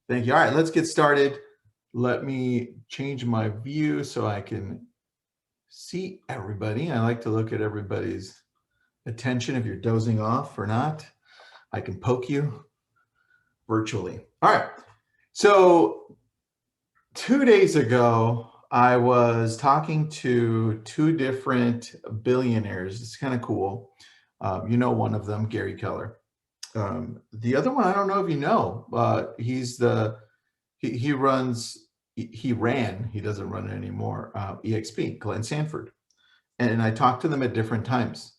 Thank you. All right, let's get started. Let me change my view so I can see everybody. I like to look at everybody's attention if you're dozing off or not. I can poke you virtually. All right. So 2 days ago, I was talking to two different billionaires. It's kind of cool. You know, one of them, Gary Keller. The other one, I don't know if you know. He runs he ran, he doesn't run it anymore, EXP, Glenn Sanford. And I talked to them at different times.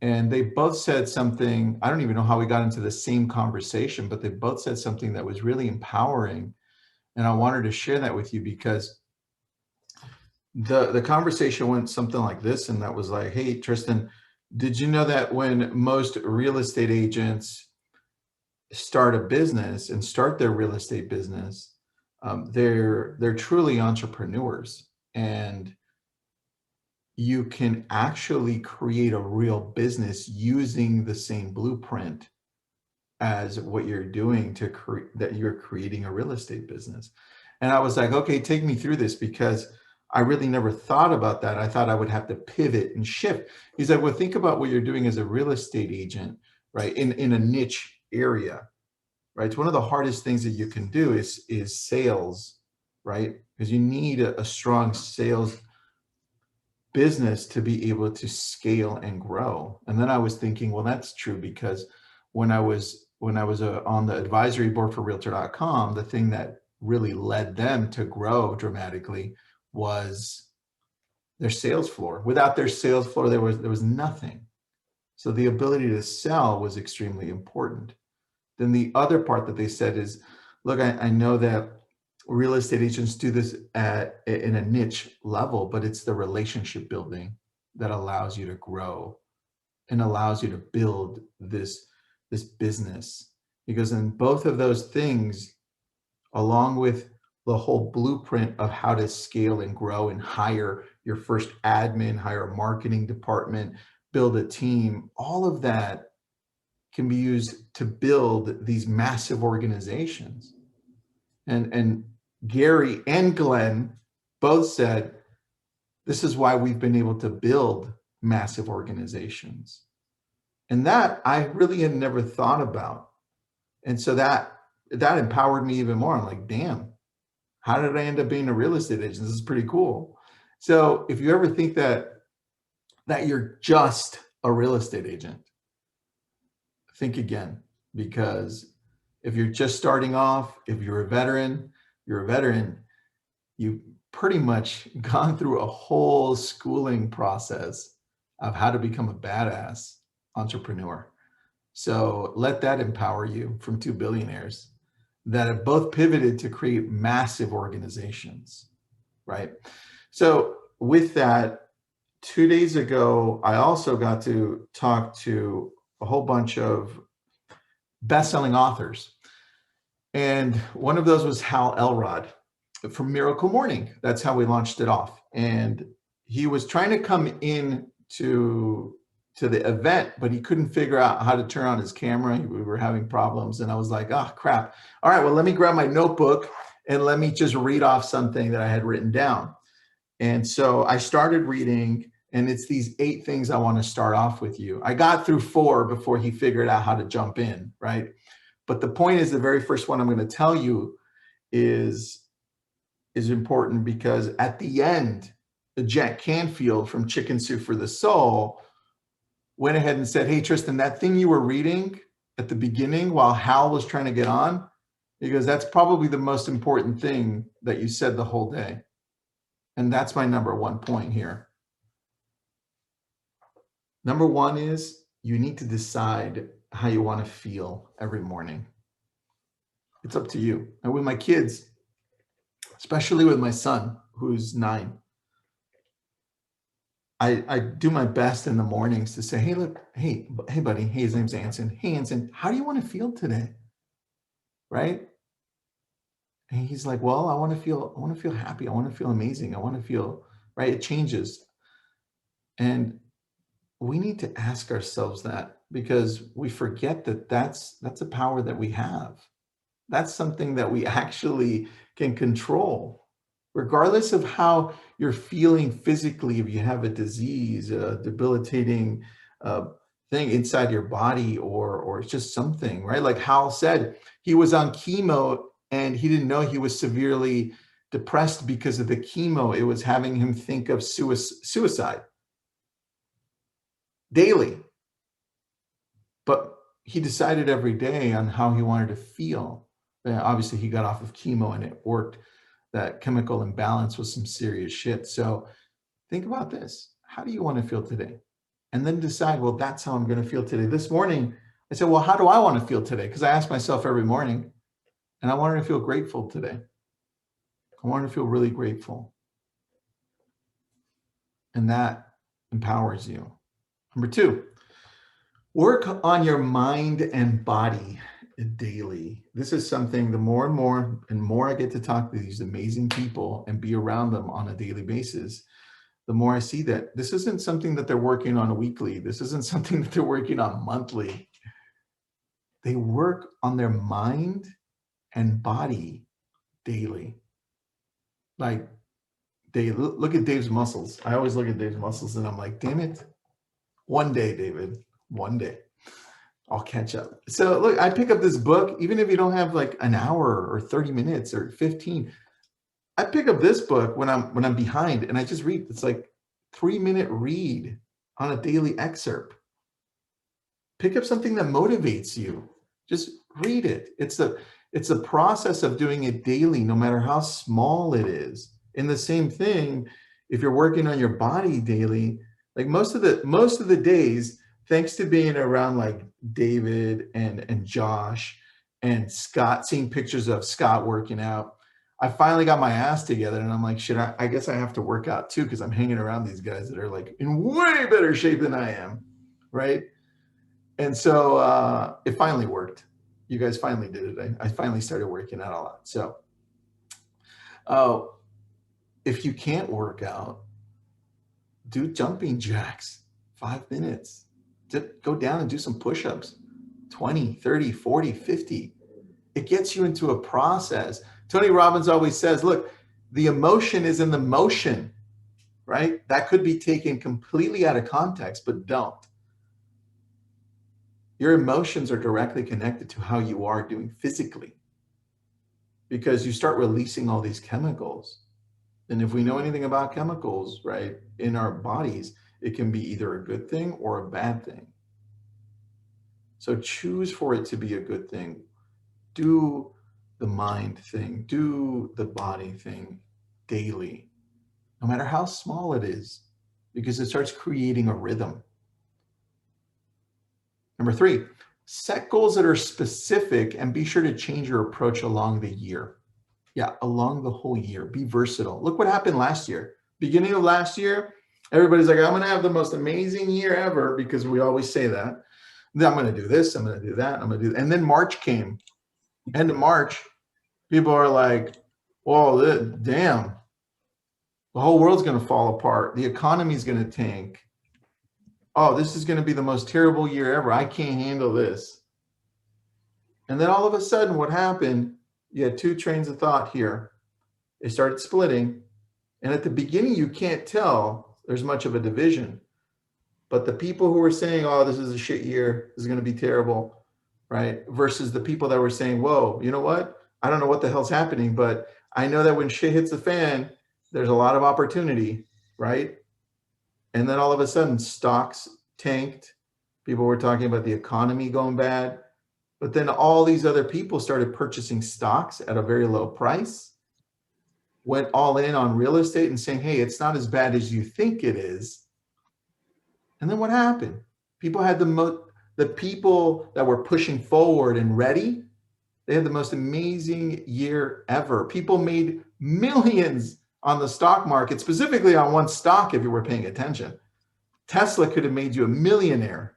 And they both said something, I don't even know how we got into the same conversation, but they both said something that was really empowering. And I wanted to share that with you because the conversation went something like this, and that was like, hey, Tristan, did you know that when most real estate agents start a business and start their real estate business, they're truly entrepreneurs, and you can actually create a real business using the same blueprint as what you're doing to create that you're creating a real estate business. And I was like, okay, take me through this because I really never thought about that. I thought I would have to pivot and shift. He's like, well, think about what you're doing as a real estate agent, right? In a niche area, right? It's one of the hardest things that you can do is sales, right? Because you need a strong sales business to be able to scale and grow. And then I was thinking, well, that's true because when I was on the advisory board for Realtor.com, the thing that really led them to grow dramatically was their sales floor. Without their sales floor, there was nothing. So the ability to sell was extremely important. Then the other part that they said is, look, I know that real estate agents do this in a niche level, but it's the relationship building that allows you to grow and allows you to build this business. Because in both of those things, along with the whole blueprint of how to scale and grow and hire your first admin, hire a marketing department, build a team, all of that can be used to build these massive organizations. And Gary and Glenn both said this is why we've been able to build massive organizations. And that I really had never thought about. And so that empowered me even more. I'm like, damn, how did I end up being a real estate agent? This is pretty cool. So if you ever think that you're just a real estate agent, think again, because if you're just starting off, if you're a veteran, you're a veteran, you've pretty much gone through a whole schooling process of how to become a badass entrepreneur. So let that empower you from two billionaires that have both pivoted to create massive organizations, right? So with that, 2 days ago, I also got to talk to a whole bunch of best-selling authors. And one of those was Hal Elrod from Miracle Morning. That's how we launched it off. And he was trying to come in to the event, but he couldn't figure out how to turn on his camera. We were having problems. And I was like, oh, crap. All right, well, let me grab my notebook and let me just read off something that I had written down. And so I started reading, and it's these 8 things I want to start off with you. I got through 4 before he figured out how to jump in, right? But the point is, the very first one I'm going to tell you is important because at the end, Jack Canfield from Chicken Soup for the Soul went ahead and said, hey, Tristan, that thing you were reading at the beginning while Hal was trying to get on, he goes, that's probably the most important thing that you said the whole day. And that's my number 1 point here. Number 1 is you need to decide how you want to feel every morning. It's up to you. And with my kids, especially with my son, who's 9, I do my best in the mornings to say, hey, look, hey, buddy, hey, his name's Anson. Hey, Anson, how do you want to feel today? Right? And he's like, well, I want to feel happy. I want to feel amazing. I want to feel, right? It changes. And we need to ask ourselves that because we forget that that's a power that we have. That's something that we actually can control, regardless of how you're feeling physically. If you have a disease, a debilitating uh, thing inside your body, or it's just something, right? Like Hal said, he was on chemo and he didn't know he was severely depressed because of the chemo. It was having him think of suicide daily. But he decided every day on how he wanted to feel. Obviously, he got off of chemo and it worked. That chemical imbalance was some serious shit. So think about this. How do you want to feel today? And then decide, well, that's how I'm going to feel today. This morning, I said, well, how do I want to feel today? Because I ask myself every morning, and I wanted to feel grateful today. I wanted to feel really grateful. And that empowers you. Number 2, work on your mind and body daily. This is something, the more and more I get to talk to these amazing people and be around them on a daily basis, the more I see that this isn't something that they're working on weekly. This isn't something that they're working on monthly. They work on their mind and body daily. Like, they look at Dave's muscles. I always look at Dave's muscles and I'm like, damn it. One day, David, one day I'll catch up. So look, I pick up this book, even if you don't have like an hour or 30 minutes or 15, I pick up this book when I'm behind and I just read. It's like 3-minute read on a daily excerpt. Pick up something that motivates you. Just read it. It's a process of doing it daily, no matter how small it is. And the same thing, if you're working on your body daily, like most of the days, thanks to being around like David and Josh and Scott, seeing pictures of Scott working out, I finally got my ass together and I'm like, shit, I guess I have to work out too, because I'm hanging around these guys that are like in way better shape than I am, right? And so it finally worked. You guys finally did it. I finally started working out a lot. So if you can't work out, do jumping jacks, 5 minutes. Go down and do some push-ups, 20, 30, 40, 50. It gets you into a process. Tony Robbins always says, look, the emotion is in the motion, right? That could be taken completely out of context, but don't. Your emotions are directly connected to how you are doing physically, because you start releasing all these chemicals. And if we know anything about chemicals, right, in our bodies, it can be either a good thing or a bad thing. So choose for it to be a good thing. Do the mind thing, do the body thing daily, no matter how small it is, because it starts creating a rhythm. Number 3, set goals that are specific and be sure to change your approach along the year. Yeah, along the whole year. Be versatile. Look what happened last year. Beginning of last year, everybody's like, I'm going to have the most amazing year ever, because we always say that. Then I'm going to do this, I'm going to do that, I'm going to do that. And then March came. End of March, people are like, whoa, damn, the whole world's going to fall apart. The economy's going to tank. Oh, this is going to be the most terrible year ever. I can't handle this. And then all of a sudden, what happened? You had 2 trains of thought here. They started splitting. And at the beginning, you can't tell there's much of a division. But the people who were saying, oh, this is a shit year, this is going to be terrible, right? Versus the people that were saying, whoa, you know what? I don't know what the hell's happening, but I know that when shit hits the fan, there's a lot of opportunity, right? And then all of a sudden, stocks tanked. People were talking about the economy going bad. But then all these other people started purchasing stocks at a very low price, went all in on real estate and saying, hey, it's not as bad as you think it is. And then what happened? People had the people that were pushing forward and ready, they had the most amazing year ever. People made millions on the stock market, specifically on one stock, if you were paying attention. Tesla could have made you a millionaire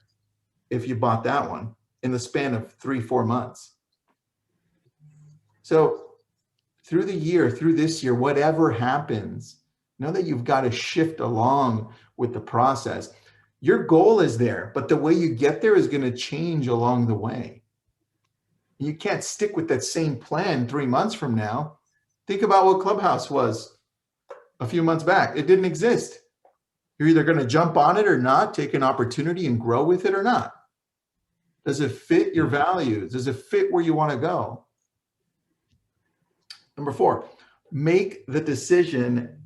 if you bought that one in the span of 3-4 months. So through the year, through this year, whatever happens, know that you've got to shift along with the process. Your goal is there, but the way you get there is going to change along the way. You can't stick with that same plan 3 months from now. Think about what Clubhouse was a few months back. It didn't exist. You're either going to jump on it or not, take an opportunity and grow with it or not. Does it fit your values? Does it fit where you want to go? Number 4, make the decision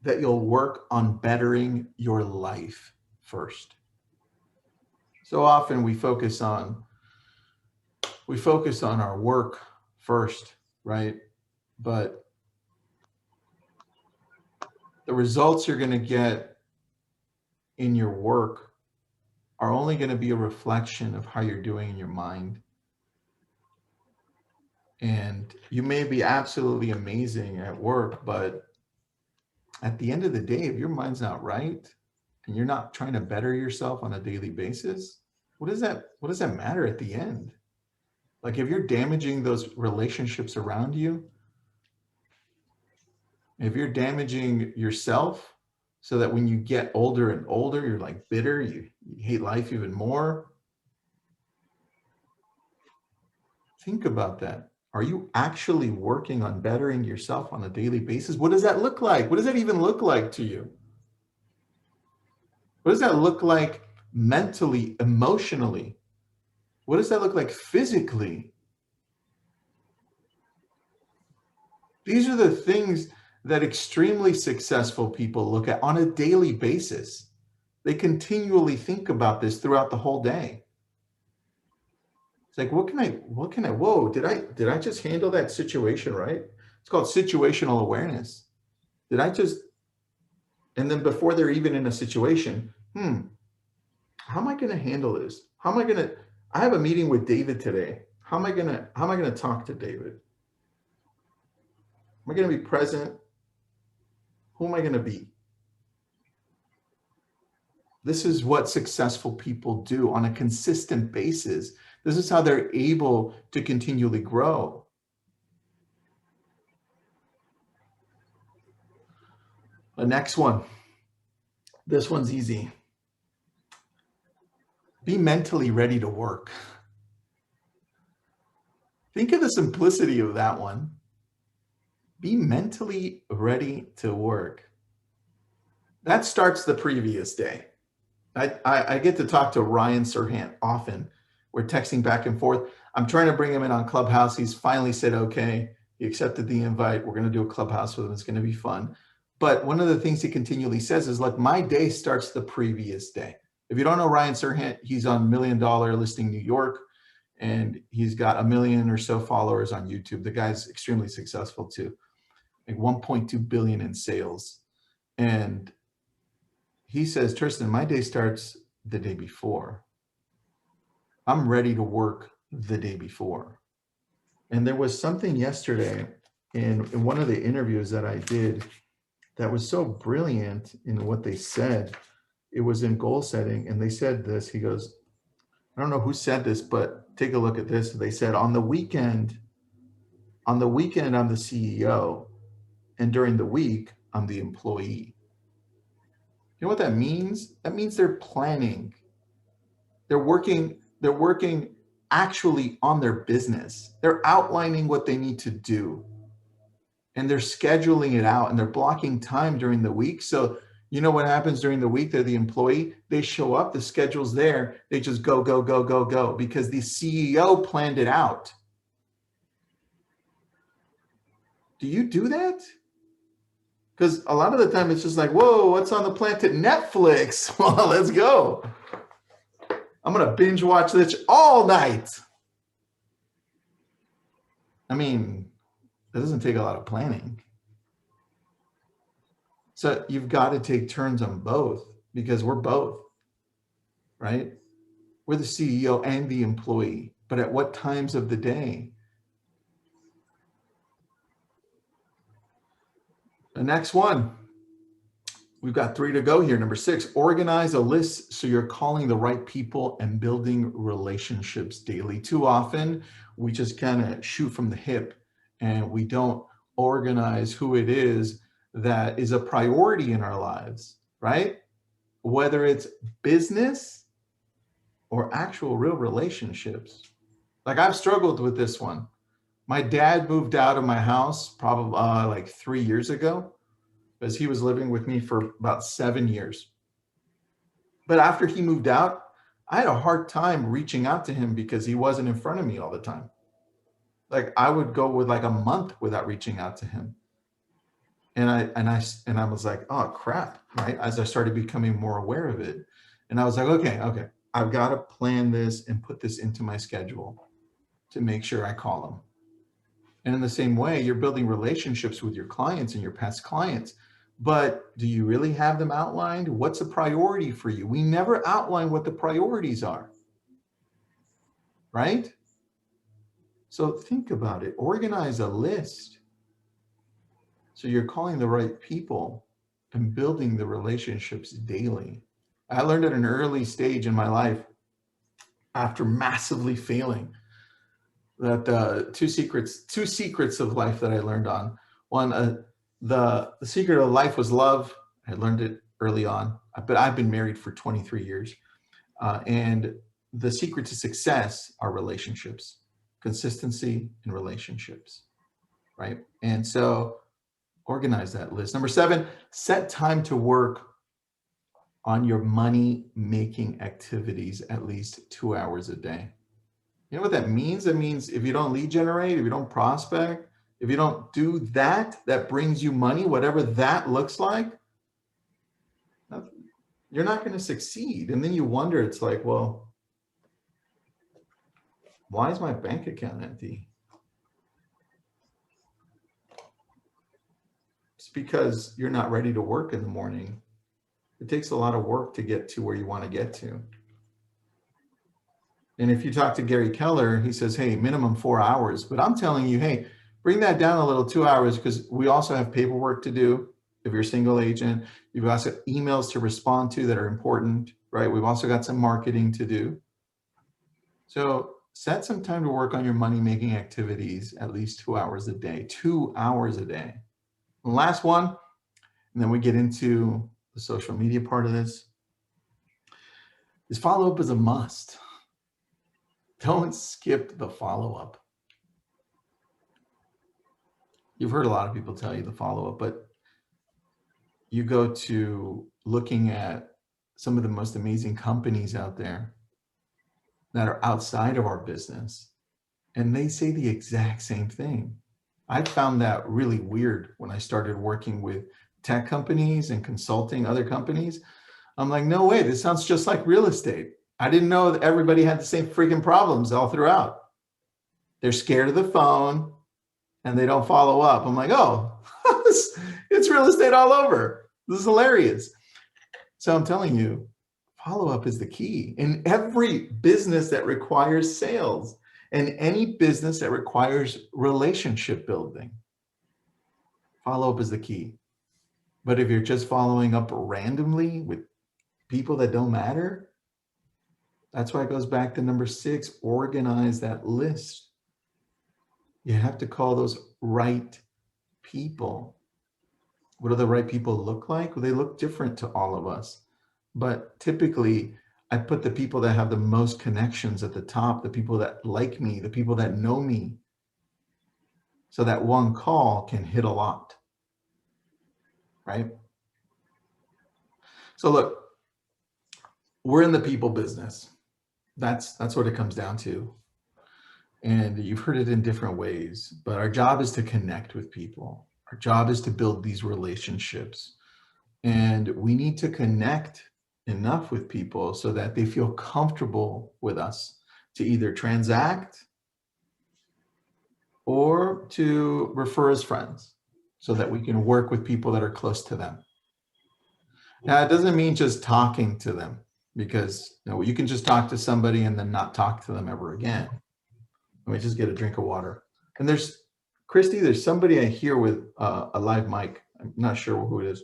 that you'll work on bettering your life first. So often we focus on our work first, right? But the results you're going to get in your work are only going to be a reflection of how you're doing in your mind. And you may be absolutely amazing at work, but at the end of the day, if your mind's not right and you're not trying to better yourself on a daily basis, what does that matter at the end? Like if you're damaging those relationships around you, if you're damaging yourself so that when you get older and older, you're like bitter, you hate life even more. Think about that. Are you actually working on bettering yourself on a daily basis? What does that look like? What does that even look like to you? What does that look like mentally, emotionally? What does that look like physically? These are the things that extremely successful people look at on a daily basis. They continually think about this throughout the whole day. It's like, what can I, whoa, did I just handle that situation right? It's called situational awareness. And then before they're even in a situation, how am I going to handle this? I have a meeting with David today. How am I going to talk to David? Am I going to be present? Who am I going to be? This is what successful people do on a consistent basis. This is how they're able to continually grow. The next one. This one's easy. Be mentally ready to work. Think of the simplicity of that one. Be mentally ready to work. That starts the previous day. I get to talk to Ryan Serhant often. We're texting back and forth. I'm trying to bring him in on Clubhouse. He's finally said, okay, he accepted the invite. We're going to do a Clubhouse with him. It's going to be fun. But one of the things he continually says is, look, my day starts the previous day. If you don't know Ryan Serhant, he's on $1 Million Listing New York, and he's got 1 million or so followers on YouTube. The guy's extremely successful too, like 1.2 billion in sales. And he says, Tristan, my day starts the day before. I'm ready to work the day before. And there was something yesterday in one of the interviews that I did that was so brilliant in what they said. It was in goal setting, and they said this. He goes, I don't know who said this, but take a look at this. They said, on the weekend, I'm the CEO, and during the week, I'm the employee. You know what that means? That means they're planning. They're working actually on their business. They're outlining what they need to do, and they're scheduling it out, and they're blocking time during the week. So you know what happens during the week? They're the employee. They show up, the schedule's there. They just go, go, go, go, go, because the CEO planned it out. Do you do that? Because a lot of the time it's just like, whoa, what's on the planet? Netflix. Well, let's go. I'm going to binge watch this all night. I mean, that doesn't take a lot of planning. So you've got to take turns on both, because we're both, right? We're the CEO and the employee, but at what times of the day? The next one, we've got 3 to go here. Number 6, organize a list so you're calling the right people and building relationships daily. Too often, we just kind of shoot from the hip and we don't organize who it is that is a priority in our lives, right? Whether it's business or actual real relationships. Like I've struggled with this one. My dad moved out of my house probably like 3 years ago because he was living with me for about 7 years. But after he moved out, I had a hard time reaching out to him because he wasn't in front of me all the time. Like I would go with like a month without reaching out to him. And I was like, oh crap, right? As I started becoming more aware of it. And I was like, okay, I've got to plan this and put this into my schedule to make sure I call them. And in the same way, you're building relationships with your clients and your past clients. But do you really have them outlined? What's a priority for you? We never outline what the priorities are, right? So think about it. Organize a list so you're calling the right people and building the relationships daily. I learned at an early stage in my life, after massively failing, that two secrets of life that I learned on. One, the secret of life was love. I learned it early on, but I've been married for 23 years. And the secret to success are relationships, consistency and relationships, right? And so organize that list. Number 7, set time to work on your money making activities at least 2 hours a day. You know what that means? That means if you don't lead generate, if you don't prospect, if you don't do that, that brings you money, whatever that looks like, you're not going to succeed. And then you wonder, it's like, well, why is my bank account empty? It's because you're not ready to work in the morning. It takes a lot of work to get to where you want to get to. And if you talk to Gary Keller, he says, hey, minimum 4 hours. But I'm telling you, hey, bring that down a little, 2 hours, because we also have paperwork to do. If you're a single agent, you've also got emails to respond to that are important, right? We've also got some marketing to do. So set some time to work on your money-making activities at least 2 hours a day, 2 hours a day. And last one, and then we get into the social media part of this, is follow-up is a must. Don't skip the follow-up. You've heard a lot of people tell you the follow-up, but you go to looking at some of the most amazing companies out there that are outside of our business, and they say the exact same thing. I found that really weird when I started working with tech companies and consulting other companies. I'm like, no way, this sounds just like real estate. I didn't know that everybody had the same freaking problems all throughout. They're scared of the phone and they don't follow up. I'm like, oh, it's real estate all over. This is hilarious. So I'm telling you, follow-up is the key in every business that requires sales and any business that requires relationship building. Follow-up is the key. But if you're just following up randomly with people that don't matter, that's why it goes back to number 6, organize that list. You have to call those right people. What do the right people look like? Well, they look different to all of us. But typically, I put the people that have the most connections at the top, the people that like me, the people that know me. So that one call can hit a lot, right? So look, we're in the people business. That's what it comes down to. And you've heard it in different ways, but our job is to connect with people. Our job is to build these relationships. And we need to connect enough with people so that they feel comfortable with us to either transact or to refer as friends so that we can work with people that are close to them. Now, it doesn't mean just talking to them, because you can just talk to somebody and then not talk to them ever again. Let me just get a drink of water. And there's, Christy, there's somebody I hear with a live mic. I'm not sure who it is.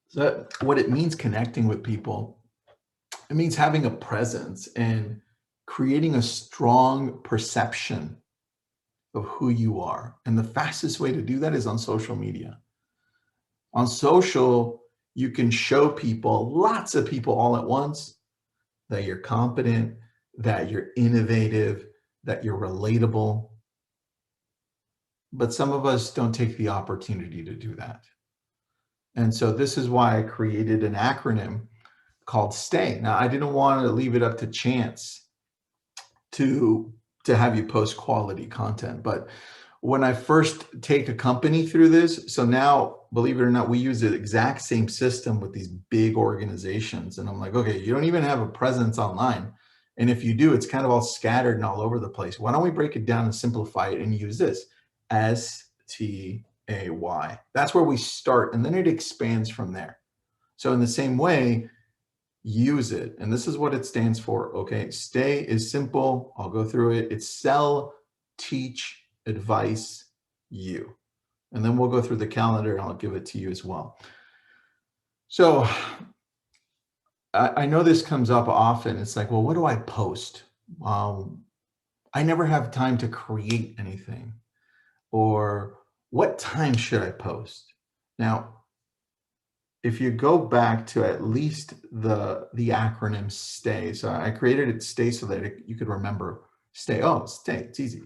So what it means connecting with people, it means having a presence and creating a strong perception of who you are. And the fastest way to do that is on social media. On social, you can show people, lots of people all at once, that you're competent, that you're innovative, that you're relatable. But some of us don't take the opportunity to do that. And so this is why I created an acronym called STAY. Now, I didn't want to leave it up to chance to have you post quality content, but when I first take a company through this, so now, believe it or not, we use the exact same system with these big organizations. And I'm like, okay, you don't even have a presence online. And if you do, it's kind of all scattered and all over the place. Why don't we break it down and simplify it and use this? STAY. That's where we start, and then it expands from there. So in the same way, use it. And this is what it stands for, okay? STAY is simple. I'll go through it. It's sell, teach, advice, you. And then we'll go through the calendar and I'll give it to you as well. So I know this comes up often. It's like, well, what do I post? I never have time to create anything. Or what time should I post? Now, if you go back to at least the acronym STAY, so I created it STAY so that you could remember STAY. Oh, STAY, it's easy.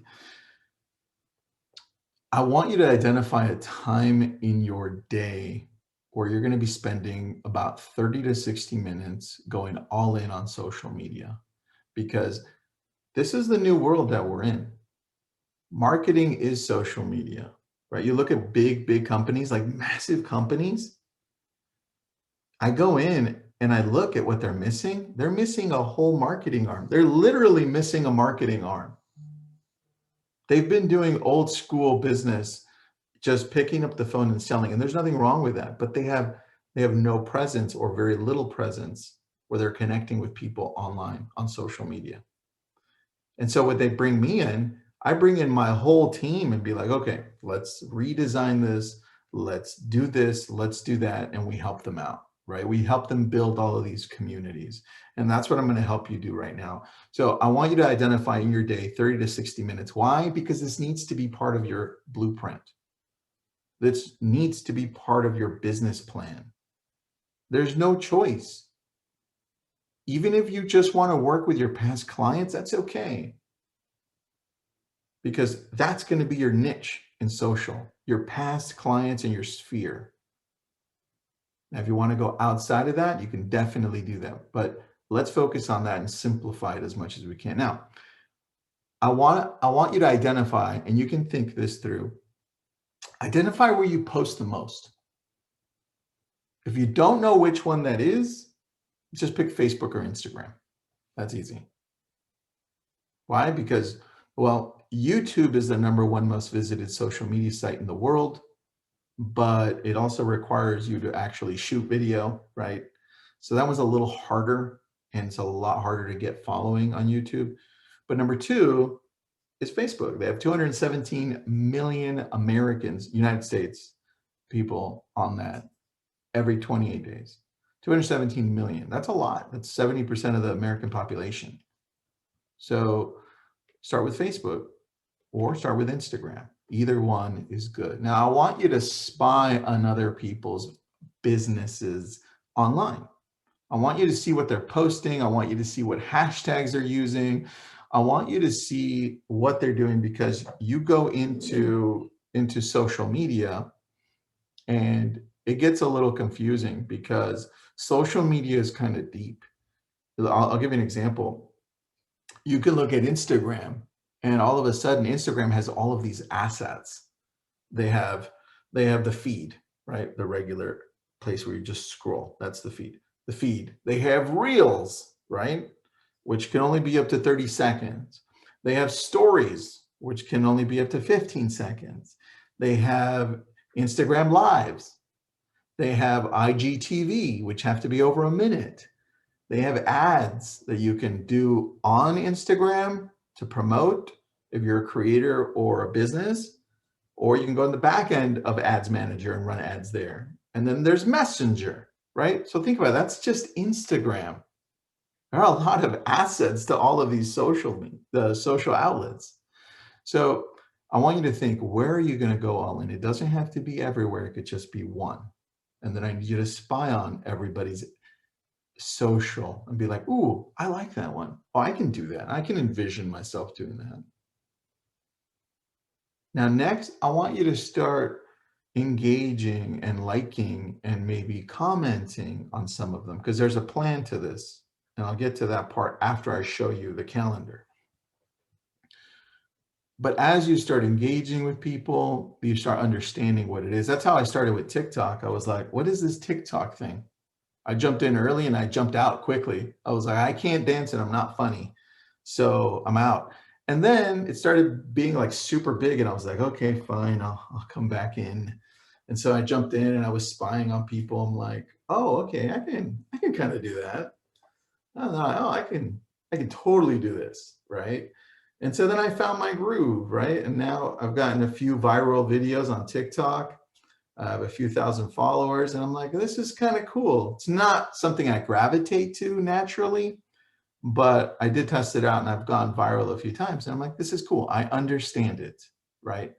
I want you to identify a time in your day where you're going to be spending about 30 to 60 minutes going all in on social media, because this is the new world that we're in. Marketing is social media, right? You look at big companies, like massive companies. I go in and I look at what they're missing. They're missing a whole marketing arm. They're literally missing a marketing arm. They've been doing old school business, just picking up the phone and selling. And there's nothing wrong with that, but they have no presence or very little presence where they're connecting with people online on social media. And so when they bring me in, I bring in my whole team and be like, okay, let's redesign this. Let's do this. Let's do that. And we help them out, right? We help them build all of these communities. And that's what I'm going to help you do right now. So I want you to identify in your day 30 to 60 minutes. Why? Because this needs to be part of your blueprint. This needs to be part of your business plan. There's no choice. Even if you just want to work with your past clients, that's okay. Because that's going to be your niche in social, your past clients and your sphere. Now, if you want to go outside of that, you can definitely do that. But let's focus on that and simplify it as much as we can. Now, I want you to identify, and you can think this through, identify where you post the most. If you don't know which one that is, just pick Facebook or Instagram. That's easy. Why? Because, well, YouTube is the #1 most visited social media site in the world, but it also requires you to actually shoot video, right? So that was a little harder, and it's a lot harder to get following on YouTube. But #2 is Facebook. They have 217 million Americans, United States people on that every 28 days. 217 million. That's a lot. That's 70% of the American population. So start with Facebook or start with Instagram. Either one is good. Now, I want you to spy on other people's businesses online. I want you to see what they're posting. I want you to see what hashtags they're using. I want you to see what they're doing, because you go into social media and it gets a little confusing because social media is kind of deep. I'll give you an example. You can look at Instagram, and all of a sudden Instagram has all of these assets. They have the feed, right? The regular place where you just scroll. That's the feed. The feed. They have reels, right? Which can only be up to 30 seconds. They have stories, which can only be up to 15 seconds. They have Instagram lives. They have IGTV, which have to be over a minute. They have ads that you can do on Instagram to promote if you're a creator or a business, or you can go in the back end of Ads Manager and run ads there. And then there's Messenger, right? So think about it, that's just Instagram. There are a lot of assets to all of these the social outlets. So I want you to think, where are you going to go all in? It doesn't have to be everywhere. It could just be one. And then I need you to spy on everybody's social and be like, ooh, I like that one. Oh, I can do that. I can envision myself doing that. Now, next, I want you to start engaging and liking and maybe commenting on some of them because there's a plan to this. And I'll get to that part after I show you the calendar. But as you start engaging with people, you start understanding what it is. That's how I started with TikTok. I was like, what is this TikTok thing? I jumped in early and I jumped out quickly. I was like, I can't dance and I'm not funny. So I'm out. And then it started being like super big and I was like, okay, fine, I'll come back in. And so I jumped in and I was spying on people. I'm like, oh, okay, I can kind of do that. Oh, I can totally do this, right? And so then I found my groove, right? And now I've gotten a few viral videos on TikTok. I have a few thousand followers, and I'm like, this is kind of cool. It's not something I gravitate to naturally, but I did test it out and I've gone viral a few times. And I'm like, this is cool. I understand it, right?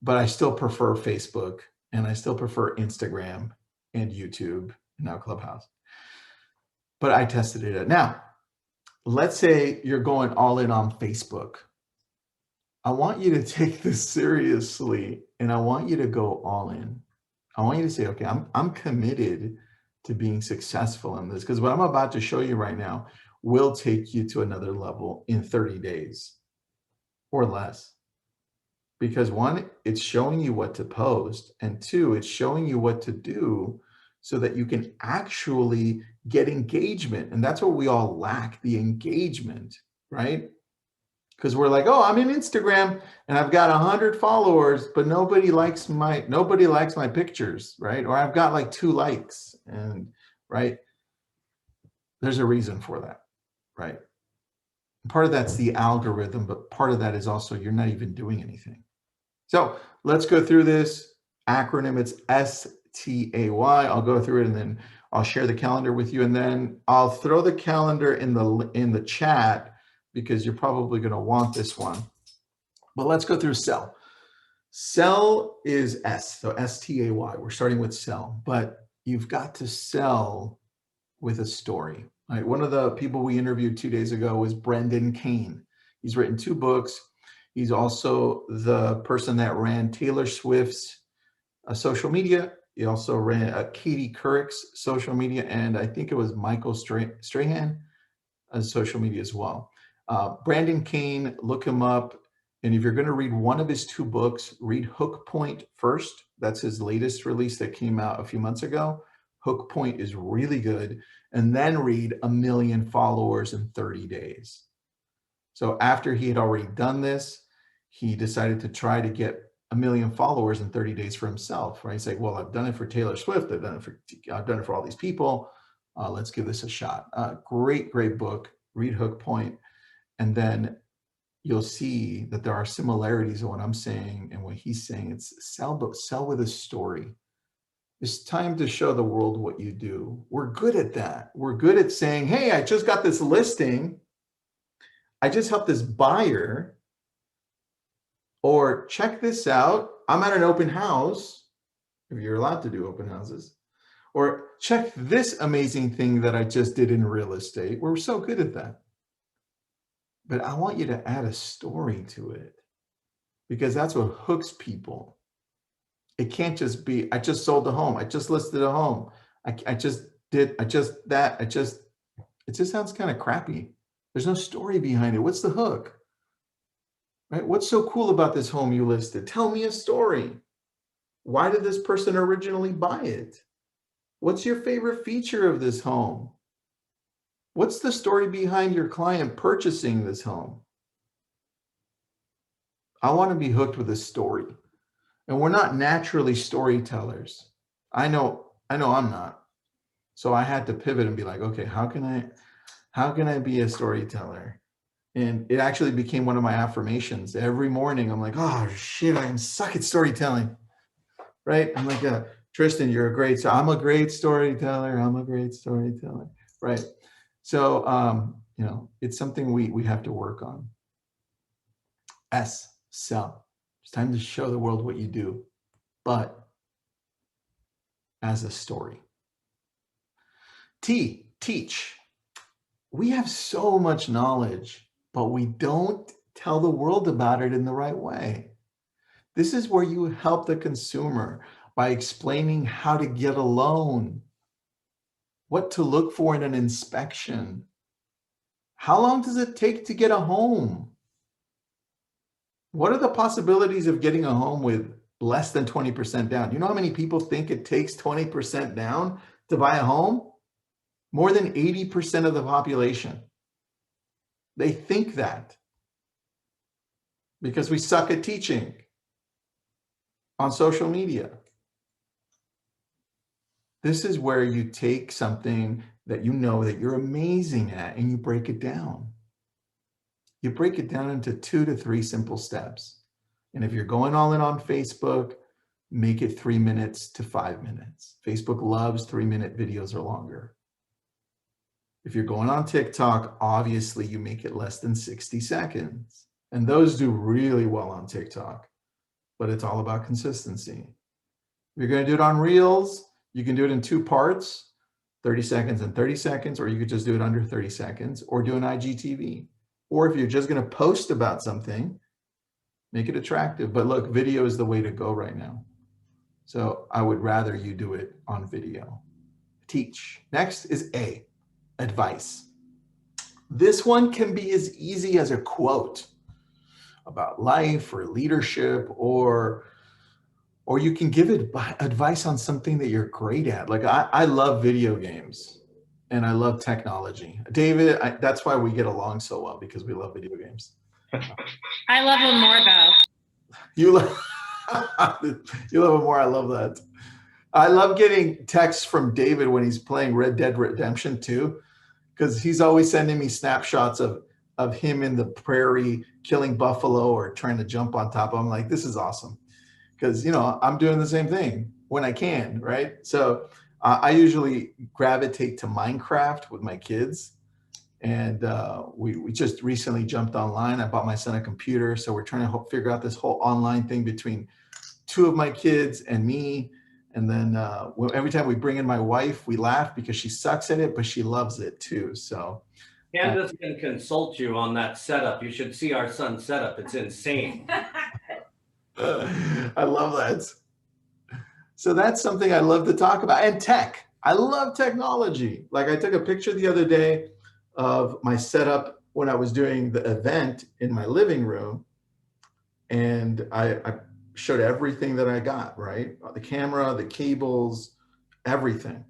But I still prefer Facebook and I still prefer Instagram and YouTube and now Clubhouse. But I tested it out. Now, let's say you're going all in on Facebook. I want you to take this seriously and I want you to go all in. I want you to say, okay, I'm committed to being successful in this because what I'm about to show you right now will take you to another level in 30 days or less. Because one, it's showing you what to post, and two, it's showing you what to do so that you can actually get engagement. And that's what we all lack, the engagement, right? Because we're like, oh, I'm in Instagram and I've got 100 followers, but nobody likes my pictures, right? Or I've got like 2 likes, and right, there's a reason for that, right? Part of that's the algorithm, but part of that is also you're not even doing anything. So let's go through this acronym. It's STAY. I'll go through it and then I'll share the calendar with you, and then I'll throw the calendar in the chat because you're probably going to want this one. But let's go through sell. Sell is S, so STAY. We're starting with sell, but you've got to sell with a story. Right? One of the people we interviewed 2 days ago was Brendan Kane. He's written 2 books. He's also the person that ran Taylor Swift's social media. He also ran Katie Couric's social media, and I think it was Michael Strahan social media as well. Brandon Kane, look him up. And if you're going to read one of his 2 books, read Hook Point first. That's his latest release that came out a few months ago. Hook Point is really good. And then read 1 Million Followers in 30 Days. So after he had already done this, he decided to try to get 1 million followers in 30 days for himself, right? He's like, well, I've done it for Taylor Swift. I've done it for all these people. Let's give this a shot. Great book. Read Hook Point. And then you'll see that there are similarities in what I'm saying and what he's saying. It's sell, but sell with a story. It's time to show the world what you do. We're good at that. We're good at saying, hey, I just got this listing. I just helped this buyer. Or check this out. I'm at an open house, if you're allowed to do open houses. Or check this amazing thing that I just did in real estate. We're so good at that. But I want you to add a story to it because that's what hooks people. It can't just be, I just sold a home. I just listed a home. It just sounds kind of crappy. There's no story behind it. What's the hook? Right? What's so cool about this home you listed? Tell me a story. Why did this person originally buy it? What's your favorite feature of this home? What's the story behind your client purchasing this home? I want to be hooked with a story. And we're not naturally storytellers. I know I'm not. So I had to pivot and be like, okay, how can I be a storyteller? And it actually became one of my affirmations. Every morning I'm like, oh shit, I suck at storytelling. Right? I'm like, Tristan, you're a great, I'm a great storyteller. I'm a great storyteller. Right. So, it's something we have to work on. S, sell. It's time to show the world what you do, but as a story. T, Teach. We have so much knowledge, but we don't tell the world about it in the right way. This is where you help the consumer by explaining how to get a loan, what to look for in an inspection. How long does it take to get a home? What are the possibilities of getting a home with less than 20% down? You know how many people think it takes 20% down to buy a home? More than 80% of the population. They think that because we suck at teaching on social media. This is where you take something that you know that you're amazing at and you break it down. You break it down into 2 to 3 simple steps. And if you're going all in on Facebook, make it 3 minutes to 5 minutes. Facebook loves 3-minute videos or longer. If you're going on TikTok, obviously you make it less than 60 seconds. And those do really well on TikTok, but it's all about consistency. If you're going to do it on Reels, you can do it in 2 parts, 30 seconds and 30 seconds, or you could just do it under 30 seconds, or do an IGTV. Or if you're just going to post about something, make it attractive. But look, video is the way to go right now. So I would rather you do it on video. Teach. Next is A, advice. This one can be as easy as a quote about life or leadership, or you can give advice on something that you're great at. Like I love video games and I love technology. David, that's why we get along so well, because we love video games. I love them more though. You love it more. I love that. I love getting texts from David when he's playing Red Dead Redemption 2, because he's always sending me snapshots of him in the prairie killing buffalo or trying to jump on top of them. Like, this is awesome, because I'm doing the same thing when I can, right? So I usually gravitate to Minecraft with my kids, and we just recently jumped online. I bought my son a computer, so we're trying to figure out this whole online thing between 2 of my kids and me. And then every time we bring in my wife, we laugh because she sucks at it, but she loves it too. So Candace can consult you on that setup. You should see our son's setup. It's insane. I love that. So that's something I love to talk about. And tech. I love technology. Like, I took a picture the other day of my setup when I was doing the event in my living room. And I showed everything that I got, right? The camera, the cables, everything.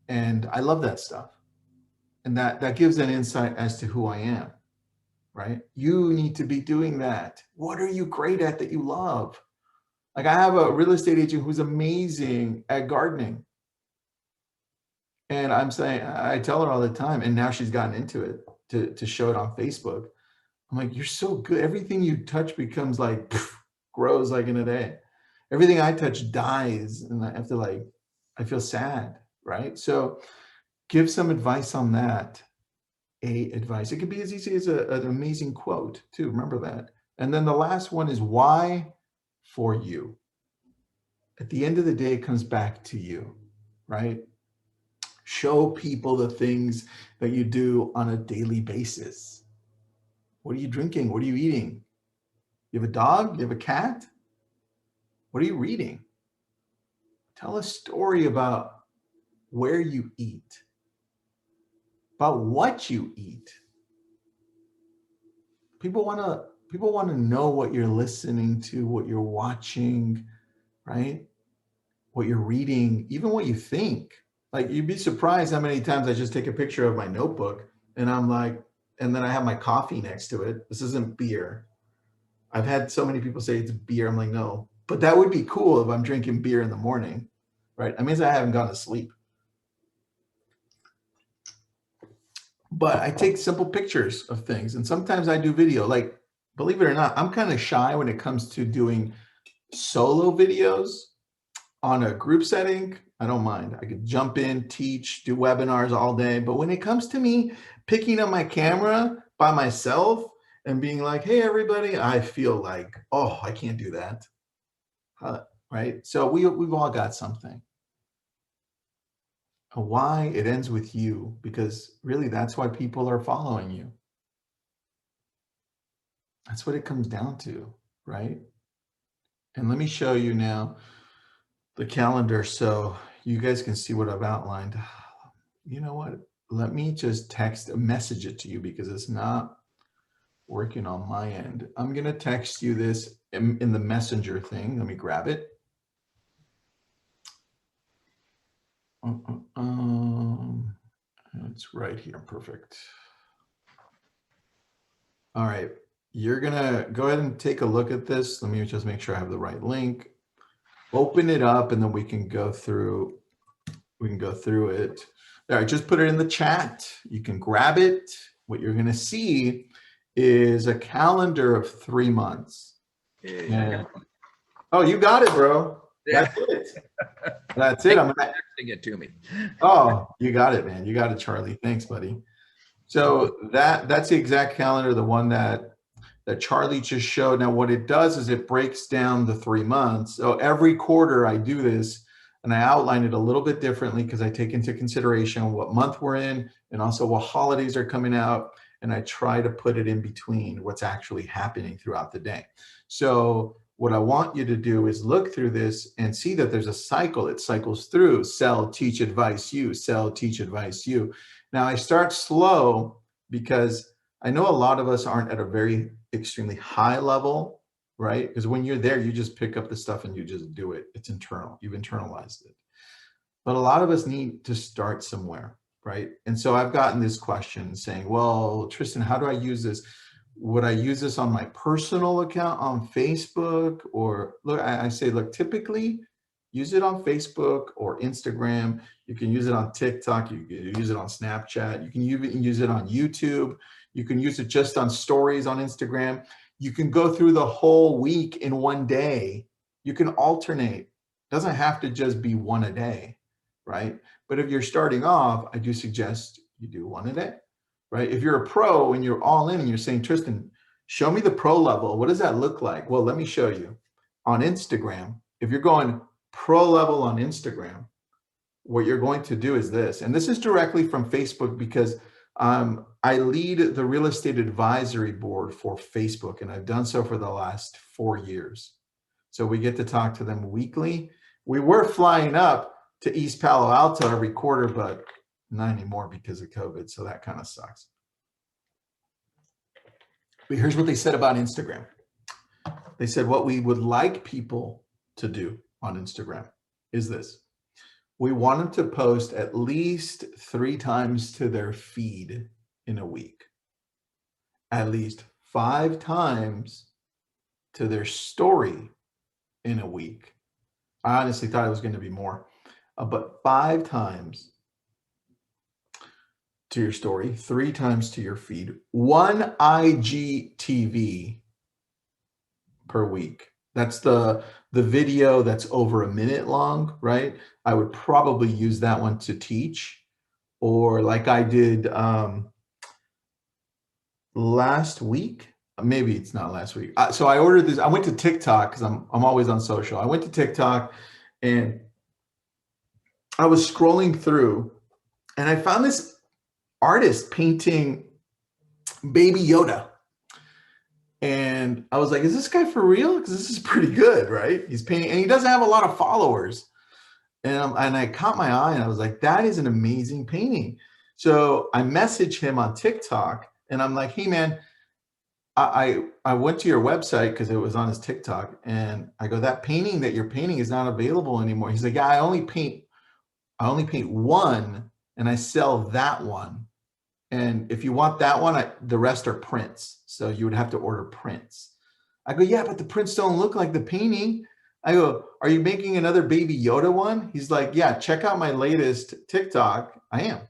And I love that stuff. And that gives an insight as to who I am, right? You need to be doing that. What are you great at that you love? Like, I have a real estate agent who's amazing at gardening. And I'm saying, I tell her all the time, and now she's gotten into it to show it on Facebook. I'm like, you're so good. Everything you touch becomes like, grows like in a day. Everything I touch dies, and I have to I feel sad, right? So give some advice on that. Advice. It could be as easy as an amazing quote too. Remember that. And then the last one is why for you. At the end of the day, it comes back to you, right? Show people the things that you do on a daily basis. What are you drinking? What are you eating? You have a dog? You have a cat? What are you reading? Tell a story about where you eat, about what you eat. People want to know what you're listening to, what you're watching, right? What you're reading, even what you think. Like, you'd be surprised how many times I just take a picture of my notebook and I'm like, and then I have my coffee next to it. This isn't beer. I've had so many people say it's beer. I'm like, no, but that would be cool if I'm drinking beer in the morning, right? That means I haven't gone to sleep. But I take simple pictures of things, and sometimes I do video. Like, believe it or not, I'm kind of shy when it comes to doing solo videos. On a group setting, I don't mind. I could jump in, teach, do webinars all day. But when it comes to me picking up my camera by myself and being like, hey, everybody, I feel like, oh, I can't do that. Right? So we've all got something. a why, it ends with you, because really that's why people are following you. That's what it comes down to, right? And let me show you now the calendar so you guys can see what I've outlined. You know what? Let me just message it to you because it's not working on my end. I'm going to text you this in the messenger thing. Let me grab it. It's right here. Perfect. All right. You're going to go ahead and take a look at this. Let me just make sure I have the right link. Open it up and then we can go through it. All right, just put it in the chat. You can grab it. What you're going to see is a calendar of 3 months. Yeah. Oh, you got it, bro. Yeah. That's it. That's it. I'm gonna Texting it to me. Oh, you got it, man. You got it, Charlie. Thanks, buddy. So that's the exact calendar, the one that Charlie just showed. Now, what it does is it breaks down the 3 months. So every quarter I do this, and I outline it a little bit differently because I take into consideration what month we're in and also what holidays are coming out. And I try to put it in between what's actually happening throughout the day. So what I want you to do is look through this and see that there's a cycle. It cycles through sell, teach, advice, you, sell, teach, advice, you. Now I start slow because I know a lot of us aren't at a very extremely high level, right? Because when you're there, you just pick up the stuff and you just do it. It's internal. You've internalized it. But a lot of us need to start somewhere, right? And so I've gotten this question saying, well, Tristan, how do I use this? Would I use this on my personal account on Facebook? Or look, I say, look, typically use it on Facebook or Instagram. You can use it on TikTok. You can use it on Snapchat. You can even use it on YouTube. You can use it just on stories on Instagram. You can go through the whole week in one day. You can alternate. It doesn't have to just be one a day, right? But if you're starting off, I do suggest you do one a day, right? If you're a pro and you're all in and you're saying, Tristan, show me the pro level. What does that look like? Well, let me show you. On Instagram, if you're going pro level on Instagram, what you're going to do is this, and this is directly from Facebook because I lead the real estate advisory board for Facebook, and I've done so for the last 4 years. So we get to talk to them weekly. We were flying up to East Palo Alto every quarter, but not anymore because of COVID. So that kind of sucks. But here's what they said about Instagram. They said what we would like people to do on Instagram is this. We want them to post at least 3 times to their feed in a week, at least 5 times to their story in a week. I honestly thought it was going to be more, but 5 times to your story, 3 times to your feed, 1 IGTV per week. That's the video that's over a minute long, right? I would probably use that one to teach, or like I did last week. Maybe it's not last week. So I ordered this. I went to TikTok because I'm always on social. I went to TikTok and I was scrolling through and I found this artist painting Baby Yoda. And I was like, is this guy for real? Because this is pretty good, right? He's painting, and he doesn't have a lot of followers. And I caught my eye, and I was like, that is an amazing painting. So I messaged him on TikTok, and I'm like, hey, man, I went to your website because it was on his TikTok, and I go, that painting that you're painting is not available anymore. He's like, yeah, I only paint one, and I sell that one. And if you want that one, the rest are prints. So you would have to order prints. I go, yeah, but the prints don't look like the painting. I go, are you making another Baby Yoda one? He's like, yeah, check out my latest TikTok. I am.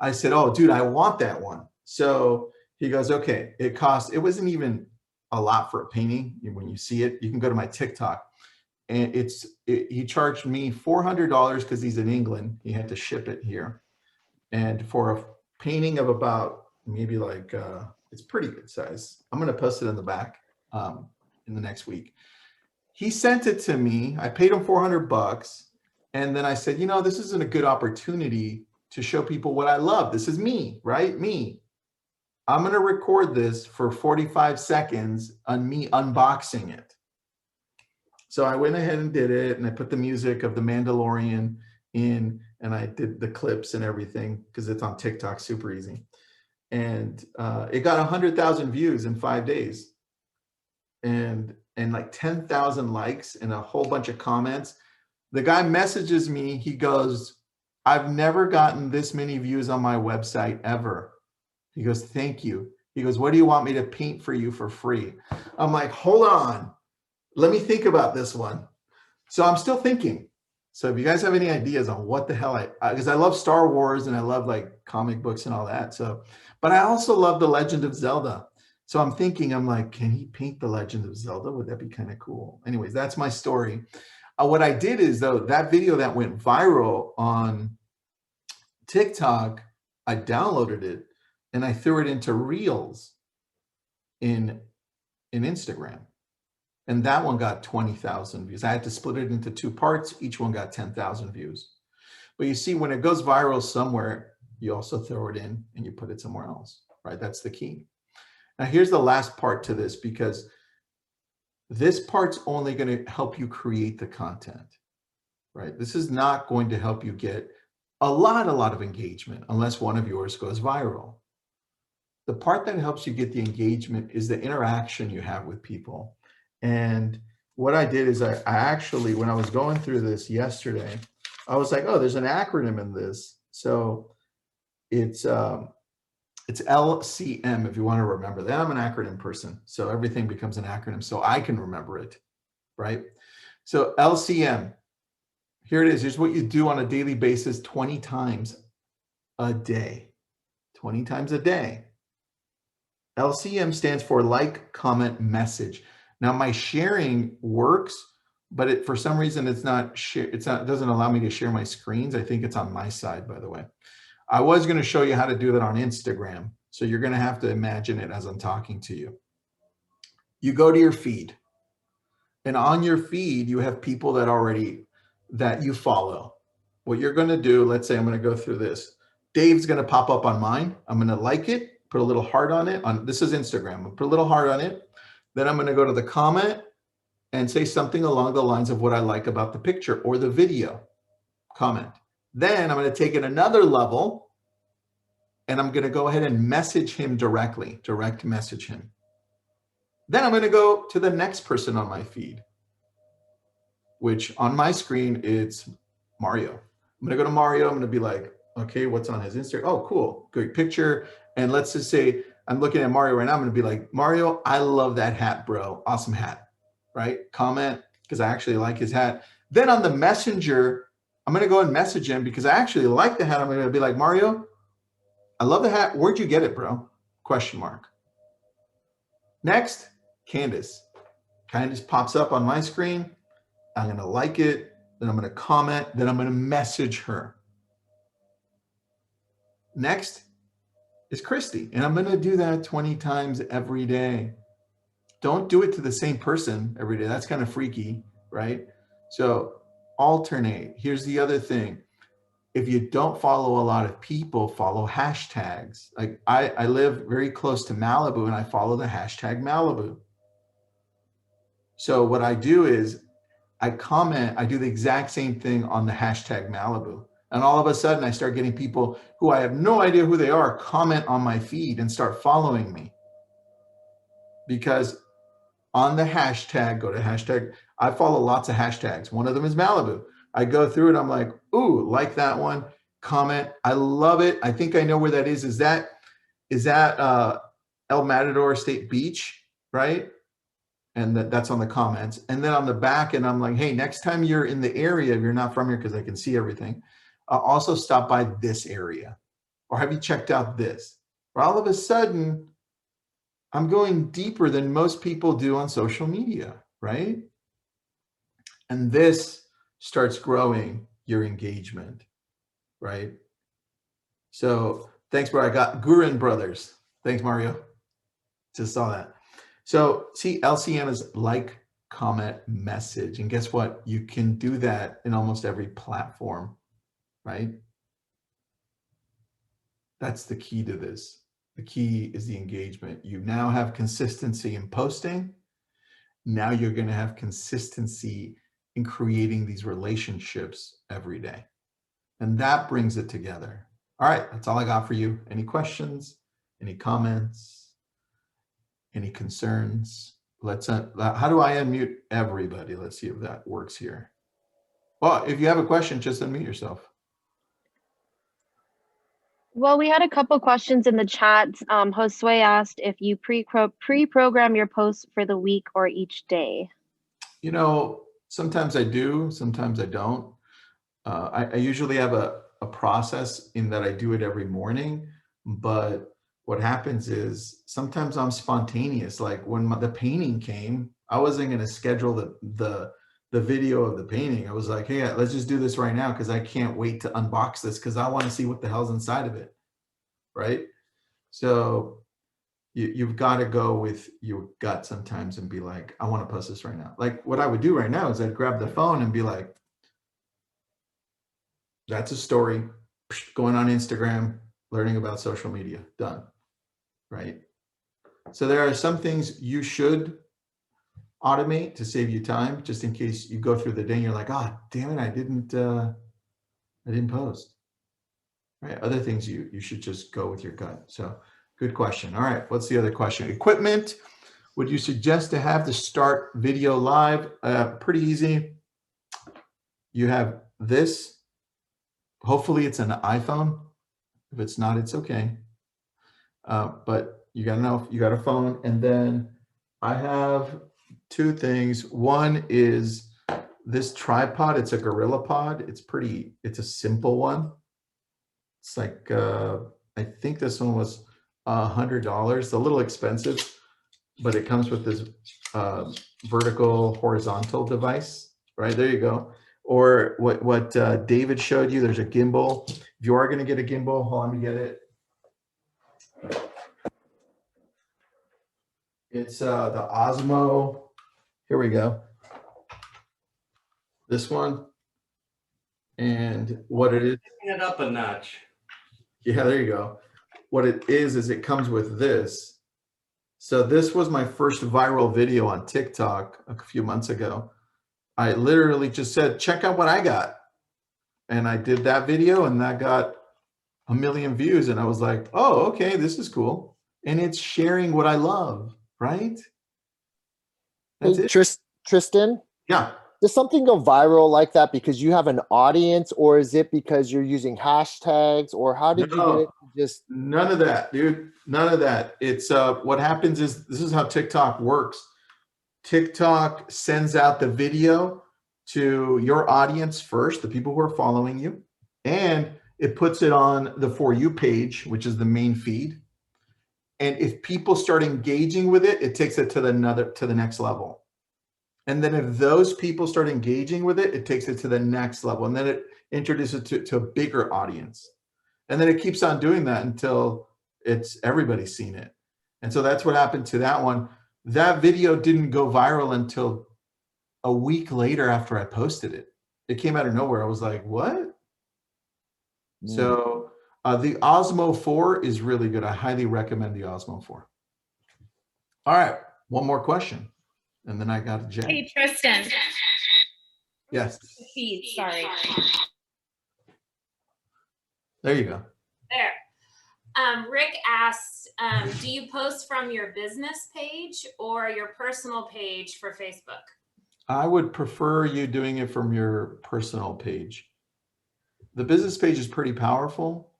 I said, oh, dude, I want that one. So he goes, okay, it wasn't even a lot for a painting. When you see it, you can go to my TikTok. And he charged me $400 because he's in England. He had to ship it here. And for a painting of about maybe like, it's pretty good size. I'm going to post it in the back in the next week. He sent it to me. I paid him $400. And then I said, you know, this isn't a good opportunity to show people what I love. This is me, right? Me. I'm going to record this for 45 seconds on me unboxing it. So I went ahead and did it, and I put the music of The Mandalorian in, and I did the clips and everything because it's on TikTok, super easy. And it got 100,000 views in 5 days, and like 10,000 likes and a whole bunch of comments. The guy messages me. He goes, "I've never gotten this many views on my website ever." He goes, "Thank you." He goes, "What do you want me to paint for you for free?" I'm like, hold on. Let me think about this one. So I'm still thinking. So if you guys have any ideas on what the hell because I love Star Wars and I love like comic books and all that. So, but I also love The Legend of Zelda. So I'm thinking, I'm like, can he paint The Legend of Zelda? Would that be kind of cool? Anyways, that's my story. What I did is though, that video that went viral on TikTok, I downloaded it and I threw it into Reels in Instagram. And that one got 20,000 views. I had to split it into 2 parts. Each one got 10,000 views. But you see, when it goes viral somewhere, you also throw it in and you put it somewhere else, right? That's the key. Now, here's the last part to this, because this part's only going to help you create the content, right? This is not going to help you get a lot of engagement unless one of yours goes viral. The part that helps you get the engagement is the interaction you have with people. And what I did is I actually, when I was going through this yesterday, I was like, oh, there's an acronym in this. So it's LCM, if you want to remember that. I'm an acronym person, so everything becomes an acronym so I can remember it, right? So LCM, here it is. Here's what you do on a daily basis 20 times a day. 20 times a day. LCM stands for like, comment, message. Now my sharing works, but for some reason it doesn't allow me to share my screens. I think it's on my side, by the way. I was going to show you how to do that on Instagram. So you're going to have to imagine it as I'm talking to you. You go to your feed, and on your feed, you have people that you follow. What you're going to do, let's say I'm going to go through this. Dave's going to pop up on mine. I'm going to like it, put a little heart on it. This is Instagram. I'll put a little heart on it. Then I'm going to go to the comment and say something along the lines of what I like about the picture or the video. Comment. Then I'm going to take it another level, and I'm going to go ahead and message him directly, direct message him. Then I'm going to go to the next person on my feed, which on my screen, it's Mario. I'm going to go to Mario. I'm going to be like, okay, what's on his Instagram? Oh, cool. Great picture. And let's just say I'm looking at Mario right now. I'm going to be like, Mario, I love that hat, bro. Awesome hat, right? Comment, because I actually like his hat. Then on the messenger, I'm going to go and message him because I actually like the hat. I'm going to be like, Mario, I love the hat. Where'd you get it, bro? Question mark. Next, Candace. Candace pops up on my screen. I'm going to like it. Then I'm going to comment. Then I'm going to message her. Next is Christy. And I'm going to do that 20 times every day. Don't do it to the same person every day. That's kind of freaky, right? So alternate. Here's the other thing. If you don't follow a lot of people, follow hashtags. Like I live very close to Malibu, and I follow the hashtag Malibu. So what I do is I comment, I do the exact same thing on the hashtag Malibu. And all of a sudden I start getting people who I have no idea who they are comment on my feed and start following me. Because on the hashtag, go to hashtag, I follow lots of hashtags. One of them is Malibu. I go through it. I'm like, ooh, like that one, comment. I love it. I think I know where that is. Is that El Matador State Beach, right? And that's on the comments. And then on the back, and I'm like, hey, next time you're in the area, if you're not from here, because I can see everything, also stop by this area. Or have you checked out this? Or all of a sudden, I'm going deeper than most people do on social media, right? And this starts growing your engagement, right? So thanks, bro. I got Gurin Brothers. Thanks, Mario. Just saw that. So see, LCM is like, comment, message. And guess what? You can do that in almost every platform, right? That's the key to this. The key is the engagement. You now have consistency in posting. Now you're going to have consistency in creating these relationships every day. And that brings it together. All right, that's all I got for you. Any questions? Any comments? Any concerns? How do I unmute everybody? Let's see if that works here. Well, if you have a question, just unmute yourself. Well, we had a couple questions in the chat. Josue asked if you pre-program your posts for the week or each day. You know, sometimes I do, sometimes I don't. I usually have a process in that I do it every morning, but what happens is sometimes I'm spontaneous. Like when the painting came, I wasn't going to schedule the video of the painting. I was like, hey, let's just do this right now because I can't wait to unbox this because I want to see what the hell's inside of it, right? So you've got to go with your gut sometimes and be like, I want to post this right now. Like what I would do right now is I'd grab the phone and be like, that's a story going on Instagram, learning about social media, done, right? So there are some things you should automate to save you time, just in case you go through the day and you're like, oh, damn it, I didn't post, right? Other things you should just go with your gut. So good question. All right, what's the other question? Equipment, would you suggest to have to start video live? Pretty easy. You have this. Hopefully it's an iPhone. If it's not, it's okay. But you gotta know if you got a phone. And then I have two things. One is this tripod. It's a Gorilla Pod. It's a simple one. It's like, I think this one was $100. A little expensive, but it comes with this vertical horizontal device, right? There you go. Or what David showed you, there's a gimbal. If you are going to get a gimbal, hold on, let me get it. It's the Osmo. Here we go. This one. And what it is. Bring it up a notch. Yeah, there you go. What it is it comes with this. So this was my first viral video on TikTok a few months ago. I literally just said, check out what I got. And I did that video and that got 1 million views. And I was like, oh, okay, this is cool. And it's sharing what I love, right? That's it. Tristan? Yeah. Does something go viral like that because you have an audience, or is it because you're using hashtags, or how did you get it? Just none of that, dude. None of that. It's what happens is this is how TikTok works. TikTok sends out the video to your audience first, the people who are following you, and it puts it on the For You page, which is the main feed. And if people start engaging with it, it takes it to the next level. And then if those people start engaging with it, it takes it to the next level. And then it introduces it to a bigger audience. And then it keeps on doing that until everybody's seen it. And so that's what happened to that one. That video didn't go viral until a week later after I posted it. It came out of nowhere. I was like, what? So the Osmo 4 is really good. I highly recommend the Osmo 4. All right, one more question. And then I got a Jen. Hey, Tristan. Yes. Feed, sorry. There you go. There. Rick asked, do you post from your business page or your personal page for Facebook? I would prefer you doing it from your personal page. The business page is pretty powerful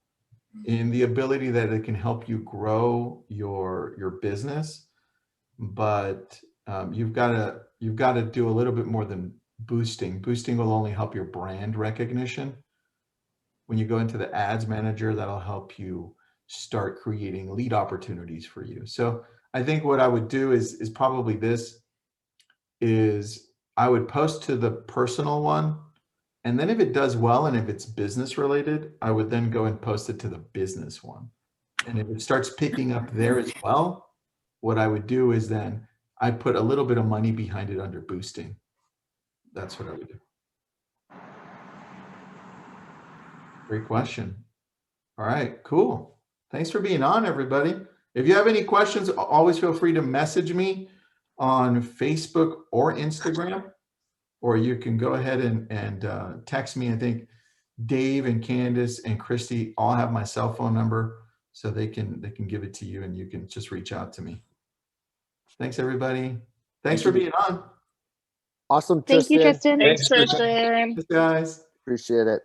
in the ability that it can help you grow your business, but you've got to do a little bit more than boosting. Boosting will only help your brand recognition. When you go into the ads manager, that'll help you start creating lead opportunities for you. So I think what I would do is probably this, is I would post to the personal one. And then if it does well, and if it's business related, I would then go and post it to the business one. And if it starts picking up there as well, what I would do is then I put a little bit of money behind it under boosting. That's what I would do. Great question. All right, cool. Thanks for being on, everybody. If you have any questions, always feel free to message me on Facebook or Instagram, or you can go ahead and text me. I think Dave and Candace and Christy all have my cell phone number, so they can give it to you and you can just reach out to me. Thanks, everybody. Thanks for being on. Awesome, Thank you, Tristan. Thanks, Tristan. Thanks, guys. Appreciate it.